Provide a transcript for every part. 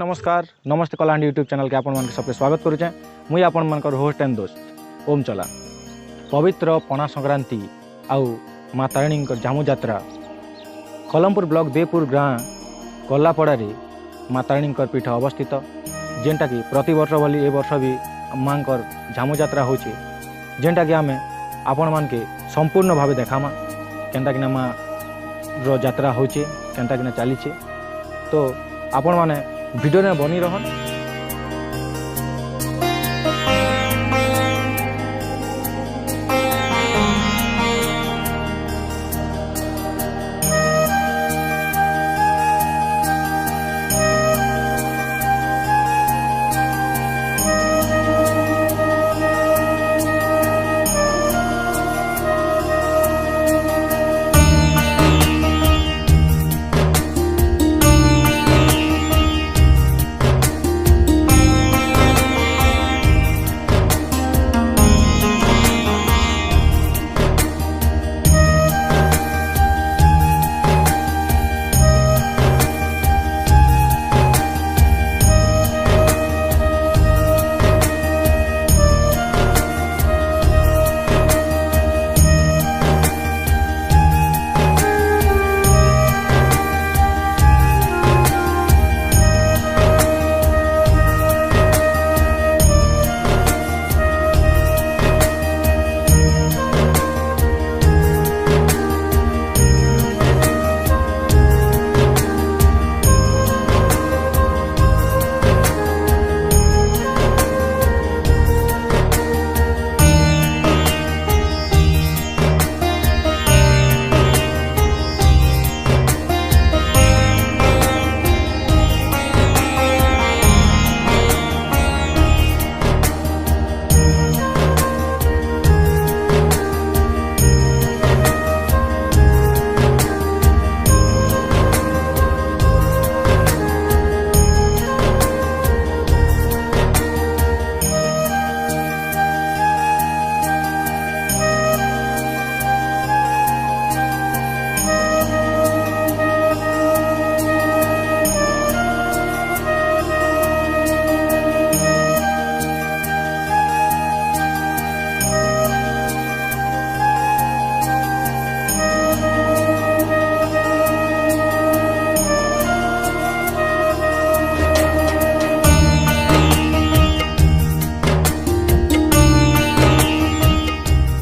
नमस्कार नमस्ते Kalahandi YouTube channel के आपण सबके स्वागत करुचे। मुई आपण मानकर होस्ट एंड दोस्त ओम चला। पवित्र पणा संक्रांति आउ माँ तारिणी झामुजात्रा कलमपुर ब्लॉक देयपुर गाँ कलापड़ा माँ तारिणी पीठ अवस्थित, जेनटा कि प्रति वर्ष बोली ए वर्ष भी माँ झामुजात्रा होची, जेनटा कि आमे आपण मान के संपूर्ण भाव देखामा केनता कि माँ रो यात्रा होची केनता कि चली। तो आपण माने वीडियो में बनी रहन।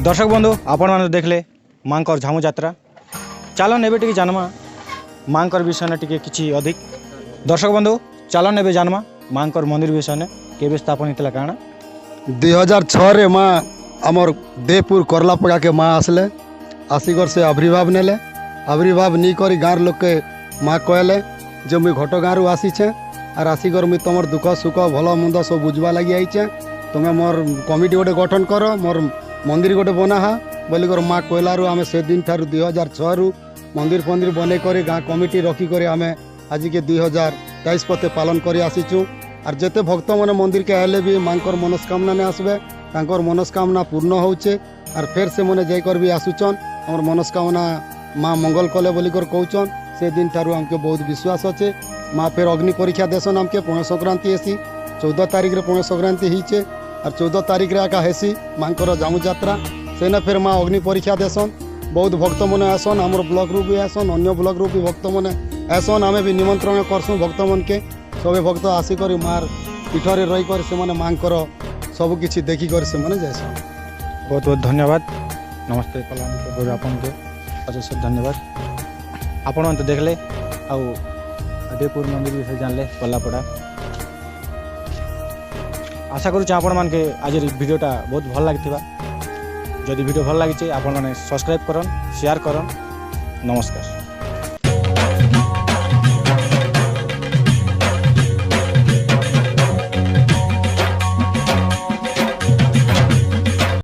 दर्शक बंधु आपण मैंने देखले माँ झामुजात्रा, चलन एवं टी जानमा माँ विषय ने टी कि अधिक। दर्शक बंधु चलन एवं जानमा माँ मंदिर विषय ने केवे स्थापन होता काना 2006 माँ आमर देयपुर करलापड़ा के माँ आसले, आसिकर से आविर्भाव नेले। आविर्भाव नहीं करी गाँव लोग के माँ कहले जो मुई घट गाँव आसीचे और आसिकर मुई तुम दुख सुख भल मंद सब बुझवा लगी आईचे, तुम्हें मोर कमिटी गोटे गठन कर मोर मंदिर गोटे बना हा बोलिकर माँ कहलारू आम से दिन ठार 2006 रु मंदिर फंदिर बन कर गाँ कमिटी रखिक आम आज के 2023 पते पालन कर आसीचु। और जिते भक्त मैंने मंदिर के आए भी माँ मनस्कामना ने आसबे तांकर मनस्कामना पूर्ण होचे और फिर से मैंने जाकर भी आसुचन आम मनस्कामना माँ मंगल कले बोलिकर कहचन। से दिन ठार आमके बहुत विश्वास अच्छे। माँ फिर अग्नि परीक्षा देसन आमके पौष संक्रांति हेसी 14 तारीख रे पौष संक्रांति होचे और 14 तारीख रे आका हेसी माँकर झामुजात्रा सेना फिर माँ अग्नि परीक्षा देसन। बहुत भक्त मैंने आसन आमर ब्लॉक रू भी आसन अन्य ब्लॉक रू भी भक्त मैंने आसन आमे भी निमंत्रण करसूँ भक्त मन के सबे भक्त आसिक मार पीठरे रहीकर से माँकर सबकि देखिक से जासन। बहुत बहुत धन्यवाद। नमस्ते कलाहांडी आपन के अशेष धन्यवाद। आपण मैंने देखले आउ देयपुर मंदिर विषय जानले कलापड़ा। आशा करूँ आपण मान के आज वीडियोटा बहुत भल लगी। जदि वीडियो भल लगी आपण मैंने सब्सक्राइब करन शेयर करन। नमस्कार।